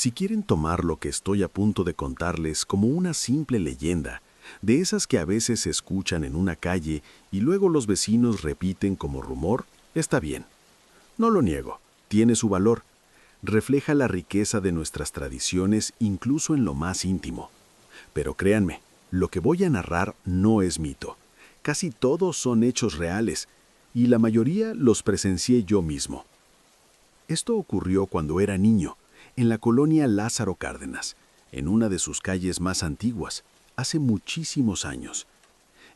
Si quieren tomar lo que estoy a punto de contarles como una simple leyenda, de esas que a veces se escuchan en una calle y luego los vecinos repiten como rumor, está bien. No lo niego, tiene su valor. Refleja la riqueza de nuestras tradiciones incluso en lo más íntimo. Pero créanme, lo que voy a narrar no es mito. Casi todos son hechos reales, y la mayoría los presencié yo mismo. Esto ocurrió cuando era niño, en la colonia Lázaro Cárdenas, en una de sus calles más antiguas, hace muchísimos años.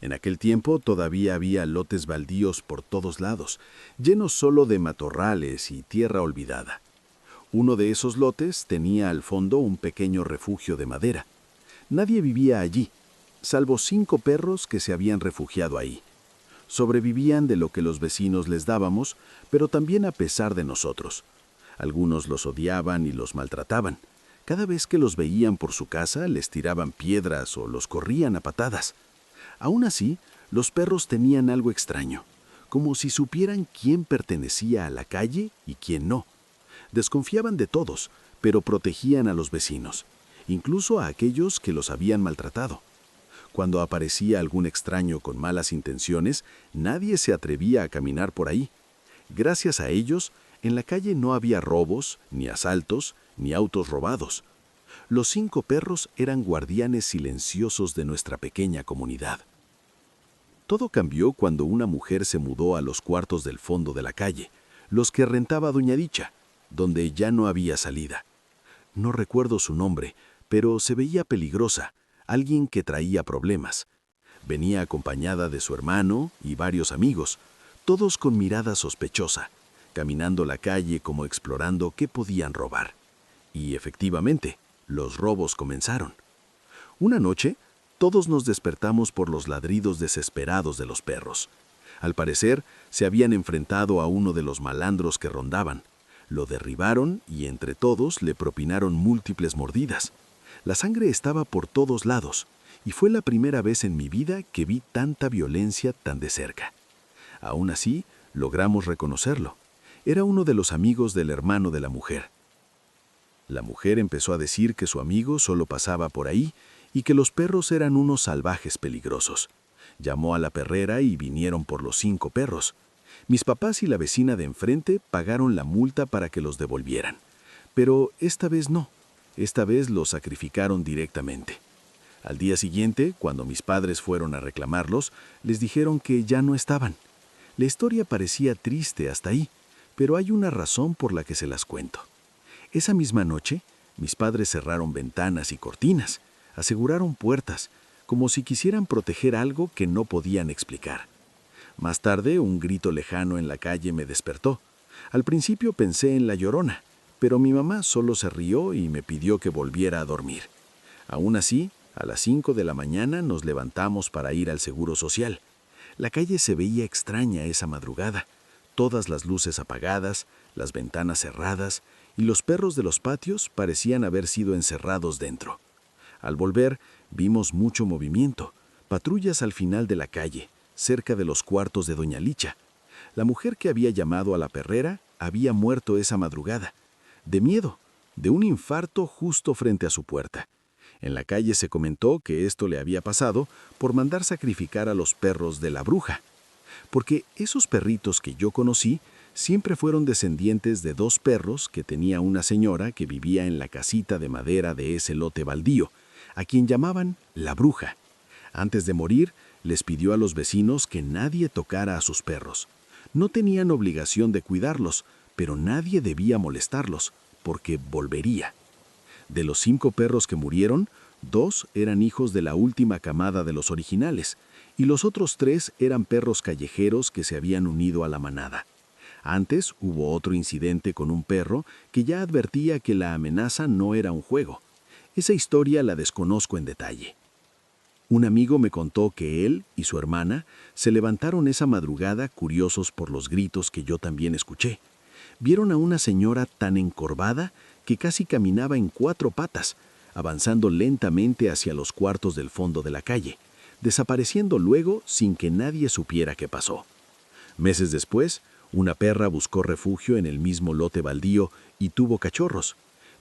En aquel tiempo todavía había lotes baldíos por todos lados, llenos solo de matorrales y tierra olvidada. Uno de esos lotes tenía al fondo un pequeño refugio de madera. Nadie vivía allí, salvo 5 perros que se habían refugiado ahí. Sobrevivían de lo que los vecinos les dábamos, pero también a pesar de nosotros. Algunos los odiaban y los maltrataban. Cada vez que los veían por su casa, les tiraban piedras o los corrían a patadas. Aún así, los perros tenían algo extraño, como si supieran quién pertenecía a la calle y quién no. Desconfiaban de todos, pero protegían a los vecinos, incluso a aquellos que los habían maltratado. Cuando aparecía algún extraño con malas intenciones, nadie se atrevía a caminar por ahí. Gracias a ellos, en la calle no había robos, ni asaltos, ni autos robados. Los 5 perros eran guardianes silenciosos de nuestra pequeña comunidad. Todo cambió cuando una mujer se mudó a los cuartos del fondo de la calle, los que rentaba Doña Dicha, donde ya no había salida. No recuerdo su nombre, pero se veía peligrosa, alguien que traía problemas. Venía acompañada de su hermano y varios amigos, todos con mirada sospechosa, caminando la calle como explorando qué podían robar. Y efectivamente, los robos comenzaron. Una noche, todos nos despertamos por los ladridos desesperados de los perros. Al parecer, se habían enfrentado a uno de los malandros que rondaban. Lo derribaron y entre todos le propinaron múltiples mordidas. La sangre estaba por todos lados, y fue la primera vez en mi vida que vi tanta violencia tan de cerca. Aún así, logramos reconocerlo. Era uno de los amigos del hermano de la mujer. La mujer empezó a decir que su amigo solo pasaba por ahí y que los perros eran unos salvajes peligrosos. Llamó a la perrera y vinieron por los 5 perros. Mis papás y la vecina de enfrente pagaron la multa para que los devolvieran. Pero esta vez no. Esta vez los sacrificaron directamente. Al día siguiente, cuando mis padres fueron a reclamarlos, les dijeron que ya no estaban. La historia parecía triste hasta ahí, pero hay una razón por la que se las cuento. Esa misma noche, mis padres cerraron ventanas y cortinas, aseguraron puertas, como si quisieran proteger algo que no podían explicar. Más tarde, un grito lejano en la calle me despertó. Al principio pensé en La Llorona, pero mi mamá solo se rió y me pidió que volviera a dormir. Aún así, a las 5 de la mañana nos levantamos para ir al Seguro Social. La calle se veía extraña esa madrugada, todas las luces apagadas, las ventanas cerradas, y los perros de los patios parecían haber sido encerrados dentro. Al volver, vimos mucho movimiento, patrullas al final de la calle, cerca de los cuartos de Doña Licha. La mujer que había llamado a la perrera había muerto esa madrugada, de miedo, de un infarto justo frente a su puerta. En la calle se comentó que esto le había pasado por mandar sacrificar a los perros de la bruja, porque esos perritos que yo conocí siempre fueron descendientes de 2 perros que tenía una señora que vivía en la casita de madera de ese lote baldío, a quien llamaban la bruja. Antes de morir, les pidió a los vecinos que nadie tocara a sus perros. No tenían obligación de cuidarlos, pero nadie debía molestarlos, porque volvería. De los 5 perros que murieron, 2 eran hijos de la última camada de los originales, y los otros 3 eran perros callejeros que se habían unido a la manada. Antes hubo otro incidente con un perro que ya advertía que la amenaza no era un juego. Esa historia la desconozco en detalle. Un amigo me contó que él y su hermana se levantaron esa madrugada curiosos por los gritos que yo también escuché. Vieron a una señora tan encorvada que casi caminaba en 4 patas, avanzando lentamente hacia los cuartos del fondo de la calle, desapareciendo luego sin que nadie supiera qué pasó. Meses después, una perra buscó refugio en el mismo lote baldío y tuvo cachorros.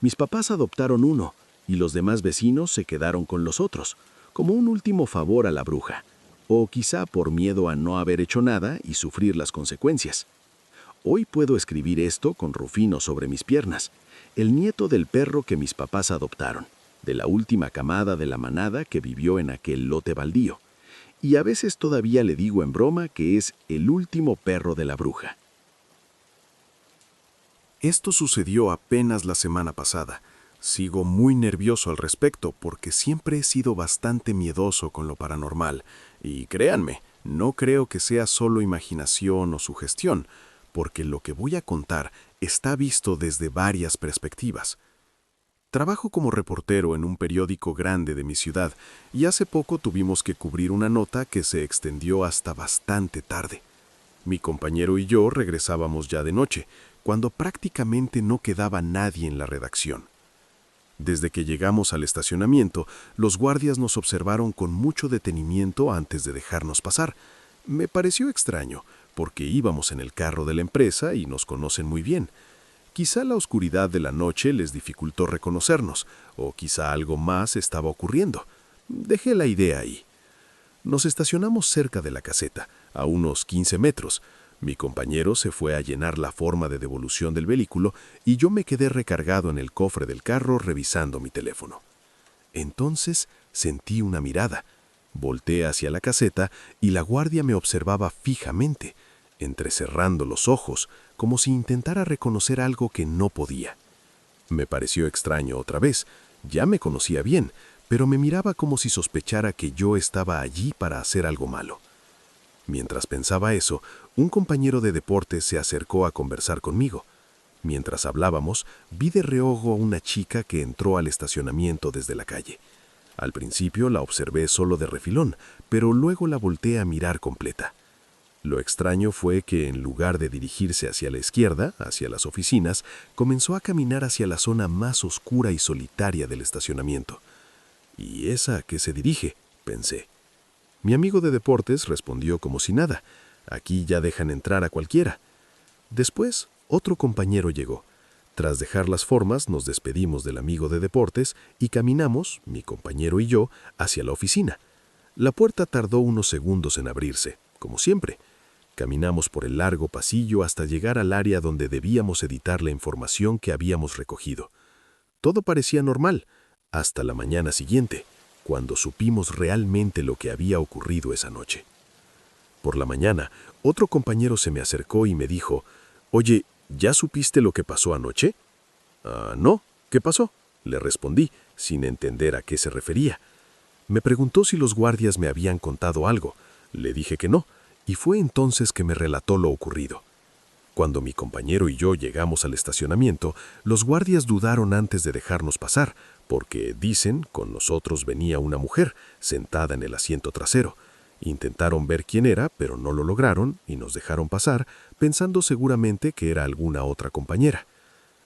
Mis papás adoptaron uno y los demás vecinos se quedaron con los otros, como un último favor a la bruja, o quizá por miedo a no haber hecho nada y sufrir las consecuencias. Hoy puedo escribir esto con Rufino sobre mis piernas, el nieto del perro que mis papás adoptaron, de la última camada de la manada que vivió en aquel lote baldío. Y a veces todavía le digo en broma que es el último perro de la bruja. Esto sucedió apenas la semana pasada. Sigo muy nervioso al respecto porque siempre he sido bastante miedoso con lo paranormal. Y créanme, no creo que sea solo imaginación o sugestión, porque lo que voy a contar está visto desde varias perspectivas. Trabajo como reportero en un periódico grande de mi ciudad y hace poco tuvimos que cubrir una nota que se extendió hasta bastante tarde. Mi compañero y yo regresábamos ya de noche, cuando prácticamente no quedaba nadie en la redacción. Desde que llegamos al estacionamiento, los guardias nos observaron con mucho detenimiento antes de dejarnos pasar. Me pareció extraño, porque íbamos en el carro de la empresa y nos conocen muy bien. Quizá la oscuridad de la noche les dificultó reconocernos, o quizá algo más estaba ocurriendo. Dejé la idea ahí. Nos estacionamos cerca de la caseta, a unos 15 metros. Mi compañero se fue a llenar la forma de devolución del vehículo y yo me quedé recargado en el cofre del carro revisando mi teléfono. Entonces sentí una mirada. Volteé hacia la caseta y la guardia me observaba fijamente, entrecerrando los ojos, como si intentara reconocer algo que no podía. Me pareció extraño otra vez. Ya me conocía bien, pero me miraba como si sospechara que yo estaba allí para hacer algo malo. Mientras pensaba eso, un compañero de deportes se acercó a conversar conmigo. Mientras hablábamos, vi de reojo a una chica que entró al estacionamiento desde la calle. Al principio la observé solo de refilón, pero luego la volteé a mirar completa. Lo extraño fue que en lugar de dirigirse hacia la izquierda, hacia las oficinas, comenzó a caminar hacia la zona más oscura y solitaria del estacionamiento. ¿Y esa a qué se dirige?, pensé. Mi amigo de deportes respondió como si nada. Aquí ya dejan entrar a cualquiera. Después, otro compañero llegó. Tras dejar las formas, nos despedimos del amigo de deportes y caminamos, mi compañero y yo, hacia la oficina. La puerta tardó unos segundos en abrirse, como siempre. Caminamos por el largo pasillo hasta llegar al área donde debíamos editar la información que habíamos recogido. Todo parecía normal, hasta la mañana siguiente, cuando supimos realmente lo que había ocurrido esa noche. Por la mañana, otro compañero se me acercó y me dijo, «Oye, ¿ya supiste lo que pasó anoche?» «No, ¿qué pasó?», le respondí, sin entender a qué se refería. Me preguntó si los guardias me habían contado algo. Le dije que no, y fue entonces que me relató lo ocurrido. Cuando mi compañero y yo llegamos al estacionamiento, los guardias dudaron antes de dejarnos pasar, porque, dicen, con nosotros venía una mujer, sentada en el asiento trasero. Intentaron ver quién era, pero no lo lograron y nos dejaron pasar, pensando seguramente que era alguna otra compañera.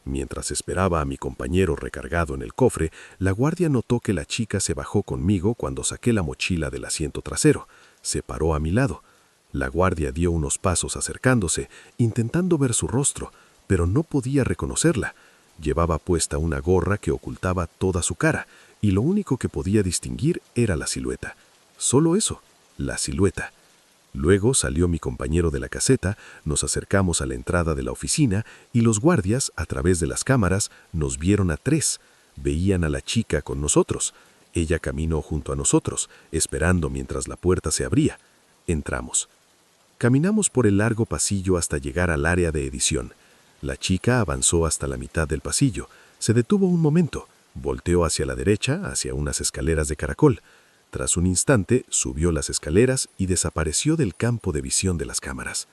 Mientras esperaba a mi compañero recargado en el cofre, la guardia notó que la chica se bajó conmigo cuando saqué la mochila del asiento trasero. Se paró a mi lado. La guardia dio unos pasos acercándose, intentando ver su rostro, pero no podía reconocerla. Llevaba puesta una gorra que ocultaba toda su cara, y lo único que podía distinguir era la silueta. Solo eso, la silueta. Luego salió mi compañero de la caseta, nos acercamos a la entrada de la oficina y los guardias, a través de las cámaras, nos vieron a tres. Veían a la chica con nosotros. Ella caminó junto a nosotros, esperando mientras la puerta se abría. Entramos. Caminamos por el largo pasillo hasta llegar al área de edición. La chica avanzó hasta la mitad del pasillo. Se detuvo un momento. Volteó hacia la derecha, hacia unas escaleras de caracol. Tras un instante, subió las escaleras y desapareció del campo de visión de las cámaras.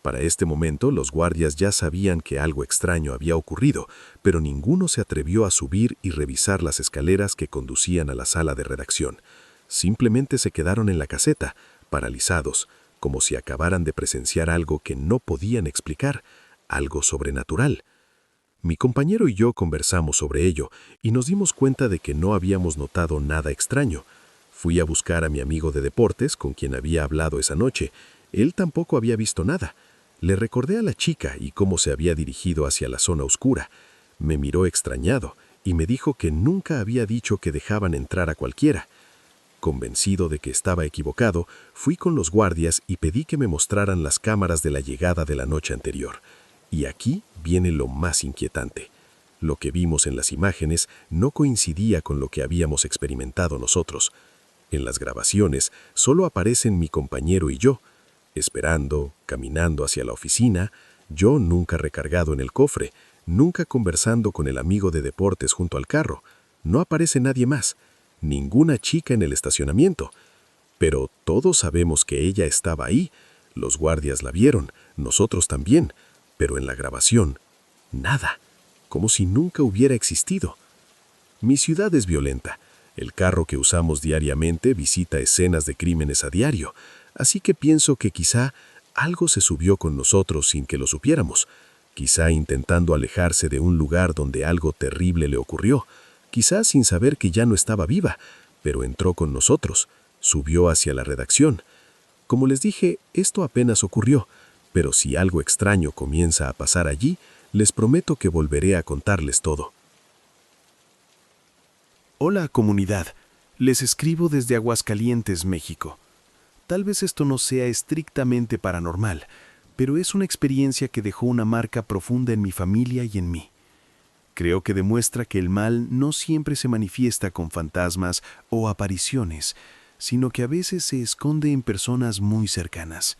Para este momento, los guardias ya sabían que algo extraño había ocurrido, pero ninguno se atrevió a subir y revisar las escaleras que conducían a la sala de redacción. Simplemente se quedaron en la caseta, paralizados, como si acabaran de presenciar algo que no podían explicar, algo sobrenatural. Mi compañero y yo conversamos sobre ello y nos dimos cuenta de que no habíamos notado nada extraño. Fui a buscar a mi amigo de deportes con quien había hablado esa noche. Él tampoco había visto nada. Le recordé a la chica y cómo se había dirigido hacia la zona oscura. Me miró extrañado y me dijo que nunca había dicho que dejaban entrar a cualquiera. Convencido de que estaba equivocado, fui con los guardias y pedí que me mostraran las cámaras de la llegada de la noche anterior. Y aquí viene lo más inquietante. Lo que vimos en las imágenes no coincidía con lo que habíamos experimentado nosotros. En las grabaciones solo aparecen mi compañero y yo, esperando, caminando hacia la oficina, yo nunca recargado en el cofre, nunca conversando con el amigo de deportes junto al carro. No aparece nadie más, ninguna chica en el estacionamiento. Pero todos sabemos que ella estaba ahí, los guardias la vieron, nosotros también, pero en la grabación, nada, como si nunca hubiera existido. Mi ciudad es violenta. El carro que usamos diariamente visita escenas de crímenes a diario, así que pienso que quizá algo se subió con nosotros sin que lo supiéramos, quizá intentando alejarse de un lugar donde algo terrible le ocurrió, quizá sin saber que ya no estaba viva, pero entró con nosotros, subió hacia la redacción. Como les dije, esto apenas ocurrió, pero si algo extraño comienza a pasar allí, les prometo que volveré a contarles todo. Hola, comunidad. Les escribo desde Aguascalientes, México. Tal vez esto no sea estrictamente paranormal, pero es una experiencia que dejó una marca profunda en mi familia y en mí. Creo que demuestra que el mal no siempre se manifiesta con fantasmas o apariciones, sino que a veces se esconde en personas muy cercanas.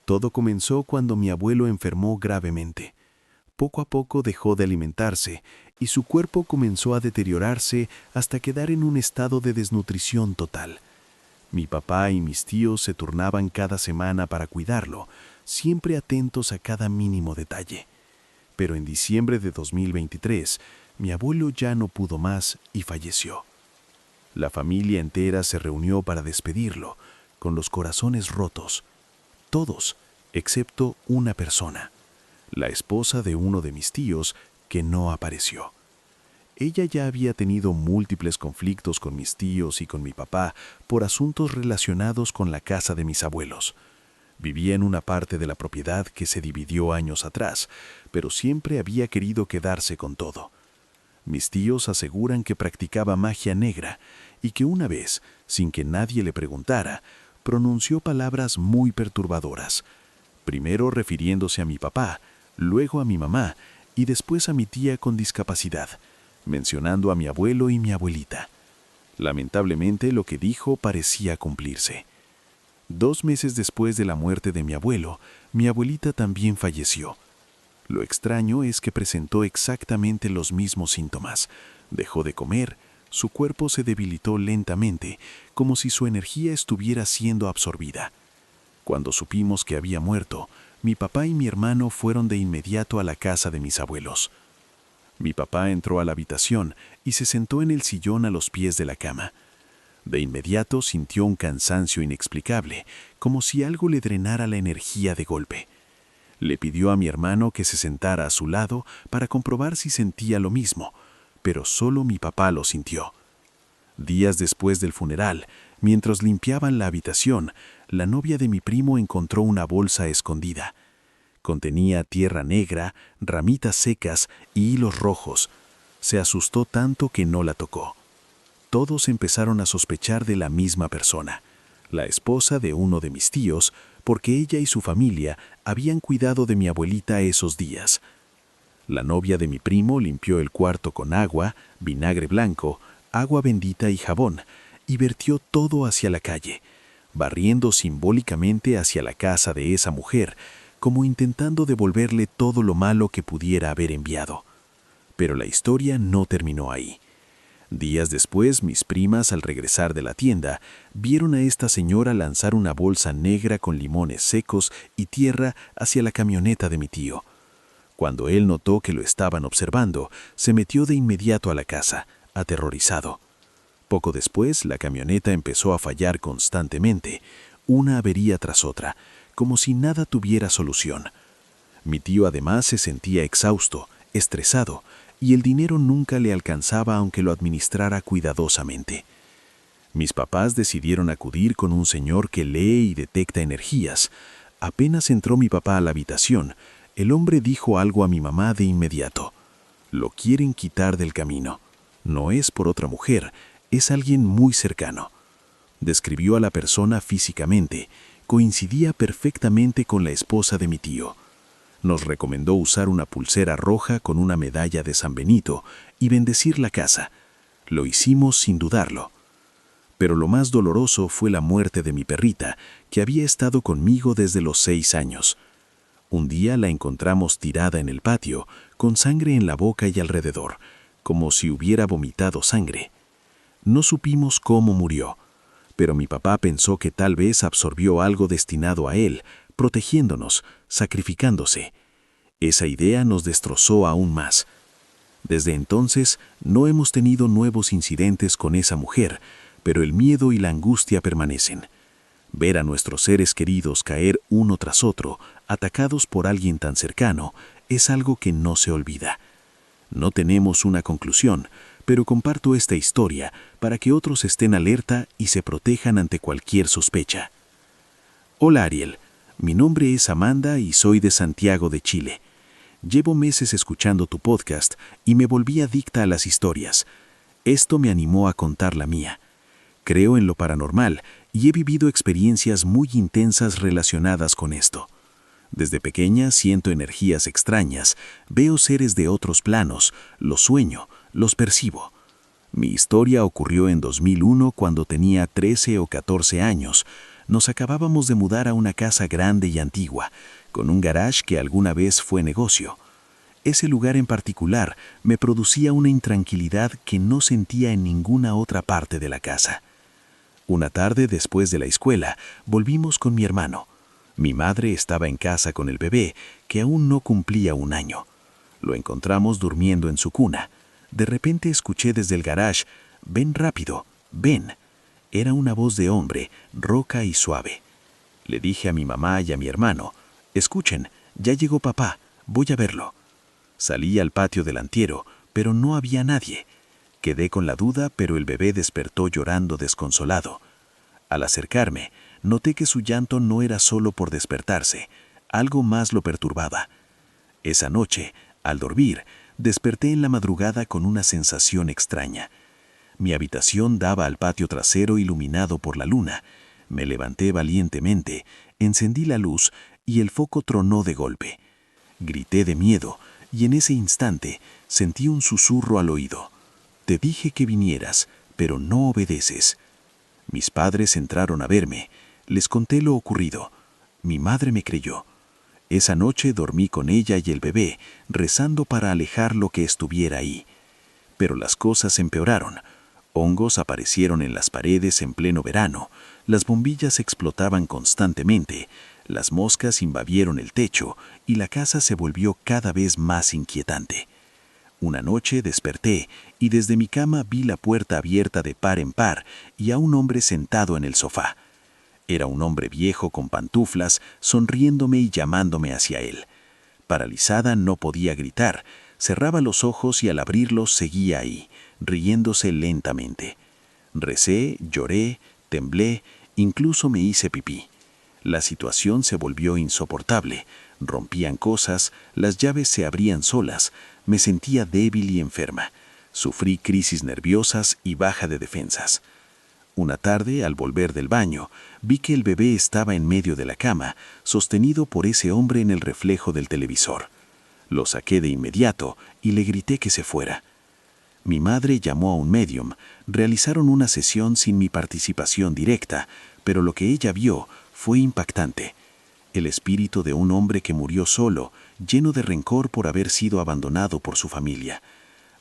Todo comenzó cuando mi abuelo enfermó gravemente. Poco a poco dejó de alimentarse y su cuerpo comenzó a deteriorarse hasta quedar en un estado de desnutrición total. Mi papá y mis tíos se turnaban cada semana para cuidarlo, siempre atentos a cada mínimo detalle. Pero en diciembre de 2023, mi abuelo ya no pudo más y falleció. La familia entera se reunió para despedirlo, con los corazones rotos. Todos, excepto una persona, la esposa de uno de mis tíos, que no apareció. Ella ya había tenido múltiples conflictos con mis tíos y con mi papá por asuntos relacionados con la casa de mis abuelos. Vivía en una parte de la propiedad que se dividió años atrás, pero siempre había querido quedarse con todo. Mis tíos aseguran que practicaba magia negra y que una vez, sin que nadie le preguntara, pronunció palabras muy perturbadoras, primero refiriéndose a mi papá, luego a mi mamá y después a mi tía con discapacidad, mencionando a mi abuelo y mi abuelita. Lamentablemente, lo que dijo parecía cumplirse. 2 meses después de la muerte de mi abuelo, mi abuelita también falleció. Lo extraño es que presentó exactamente los mismos síntomas. Dejó de comer, su cuerpo se debilitó lentamente, como si su energía estuviera siendo absorbida. Cuando supimos que había muerto, mi papá y mi hermano fueron de inmediato a la casa de mis abuelos. Mi papá entró a la habitación y se sentó en el sillón a los pies de la cama. De inmediato sintió un cansancio inexplicable, como si algo le drenara la energía de golpe. Le pidió a mi hermano que se sentara a su lado para comprobar si sentía lo mismo, pero solo mi papá lo sintió. Días después del funeral, mientras limpiaban la habitación, la novia de mi primo encontró una bolsa escondida. Contenía tierra negra, ramitas secas y hilos rojos. Se asustó tanto que no la tocó. Todos empezaron a sospechar de la misma persona, la esposa de uno de mis tíos, porque ella y su familia habían cuidado de mi abuelita esos días. La novia de mi primo limpió el cuarto con agua, vinagre blanco, agua bendita y jabón, y vertió todo hacia la calle, barriendo simbólicamente hacia la casa de esa mujer, como intentando devolverle todo lo malo que pudiera haber enviado. Pero la historia no terminó ahí. Días después, mis primas, al regresar de la tienda, vieron a esta señora lanzar una bolsa negra con limones secos y tierra hacia la camioneta de mi tío. Cuando él notó que lo estaban observando, se metió de inmediato a la casa, aterrorizado. Poco después, la camioneta empezó a fallar constantemente, una avería tras otra, como si nada tuviera solución. Mi tío además se sentía exhausto, estresado, y el dinero nunca le alcanzaba aunque lo administrara cuidadosamente. Mis papás decidieron acudir con un señor que lee y detecta energías. Apenas entró mi papá a la habitación, el hombre dijo algo a mi mamá de inmediato. Lo quieren quitar del camino. No es por otra mujer, es alguien muy cercano. Describió a la persona físicamente, coincidía perfectamente con la esposa de mi tío. Nos recomendó usar una pulsera roja con una medalla de San Benito y bendecir la casa. Lo hicimos sin dudarlo. Pero lo más doloroso fue la muerte de mi perrita, que había estado conmigo desde los 6 años. Un día la encontramos tirada en el patio, con sangre en la boca y alrededor, como si hubiera vomitado sangre. No supimos cómo murió, pero mi papá pensó que tal vez absorbió algo destinado a él, protegiéndonos, sacrificándose. Esa idea nos destrozó aún más. Desde entonces no hemos tenido nuevos incidentes con esa mujer, pero el miedo y la angustia permanecen. Ver a nuestros seres queridos caer uno tras otro, atacados por alguien tan cercano, es algo que no se olvida. No tenemos una conclusión, pero comparto esta historia para que otros estén alerta y se protejan ante cualquier sospecha. Hola Ariel, mi nombre es Amanda y soy de Santiago de Chile. Llevo meses escuchando tu podcast y me volví adicta a las historias. Esto me animó a contar la mía. Creo en lo paranormal y he vivido experiencias muy intensas relacionadas con esto. Desde pequeña siento energías extrañas, veo seres de otros planos, los sueño, los percibo. Mi historia ocurrió en 2001 cuando tenía 13 o 14 años. Nos acabábamos de mudar a una casa grande y antigua, con un garage que alguna vez fue negocio. Ese lugar en particular me producía una intranquilidad que no sentía en ninguna otra parte de la casa. Una tarde después de la escuela, volvimos con mi hermano. Mi madre estaba en casa con el bebé, que aún no cumplía 1 año. Lo encontramos durmiendo en su cuna. De repente escuché desde el garage, «Ven rápido, ven». Era una voz de hombre, rouca y suave. Le dije a mi mamá y a mi hermano, «Escuchen, ya llegó papá, voy a verlo». Salí al patio delantero, pero no había nadie. Quedé con la duda, pero el bebé despertó llorando desconsolado. Al acercarme, noté que su llanto no era solo por despertarse, algo más lo perturbaba. Esa noche, al dormir, desperté en la madrugada con una sensación extraña. Mi habitación daba al patio trasero iluminado por la luna. Me levanté valientemente, encendí la luz y el foco tronó de golpe. Grité de miedo y en ese instante sentí un susurro al oído. «Te dije que vinieras, pero no obedeces». Mis padres entraron a verme. Les conté lo ocurrido. Mi madre me creyó. Esa noche dormí con ella y el bebé, rezando para alejar lo que estuviera ahí. Pero las cosas empeoraron. Hongos aparecieron en las paredes en pleno verano, las bombillas explotaban constantemente, las moscas invadieron el techo y la casa se volvió cada vez más inquietante. Una noche desperté y desde mi cama vi la puerta abierta de par en par y a un hombre sentado en el sofá. Era un hombre viejo con pantuflas, sonriéndome y llamándome hacia él. Paralizada no podía gritar, cerraba los ojos y al abrirlos seguía ahí, riéndose lentamente. Recé, lloré, temblé, incluso me hice pipí. La situación se volvió insoportable. Rompían cosas, las llaves se abrían solas, me sentía débil y enferma. Sufrí crisis nerviosas y baja de defensas. Una tarde, al volver del baño, vi que el bebé estaba en medio de la cama, sostenido por ese hombre en el reflejo del televisor. Lo saqué de inmediato y le grité que se fuera. Mi madre llamó a un médium, realizaron una sesión sin mi participación directa, pero lo que ella vio fue impactante. El espíritu de un hombre que murió solo, lleno de rencor por haber sido abandonado por su familia.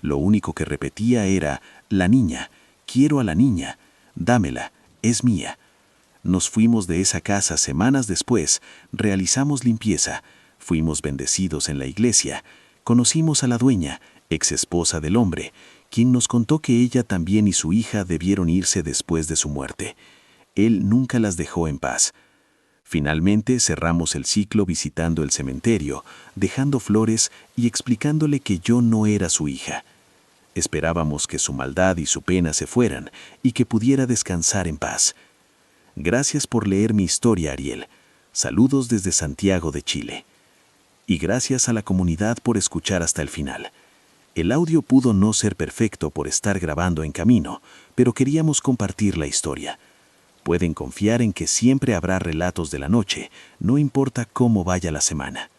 Lo único que repetía era, «La niña, quiero a la niña, dámela, es mía». Nos fuimos de esa casa semanas después, realizamos limpieza, fuimos bendecidos en la iglesia, conocimos a la dueña, ex esposa del hombre, quien nos contó que ella también y su hija debieron irse después de su muerte. Él nunca las dejó en paz. Finalmente cerramos el ciclo visitando el cementerio, dejando flores y explicándole que yo no era su hija. Esperábamos que su maldad y su pena se fueran y que pudiera descansar en paz. Gracias por leer mi historia, Ariel. Saludos desde Santiago de Chile. Y gracias a la comunidad por escuchar hasta el final. El audio pudo no ser perfecto por estar grabando en camino, pero queríamos compartir la historia. Pueden confiar en que siempre habrá relatos de la noche, no importa cómo vaya la semana.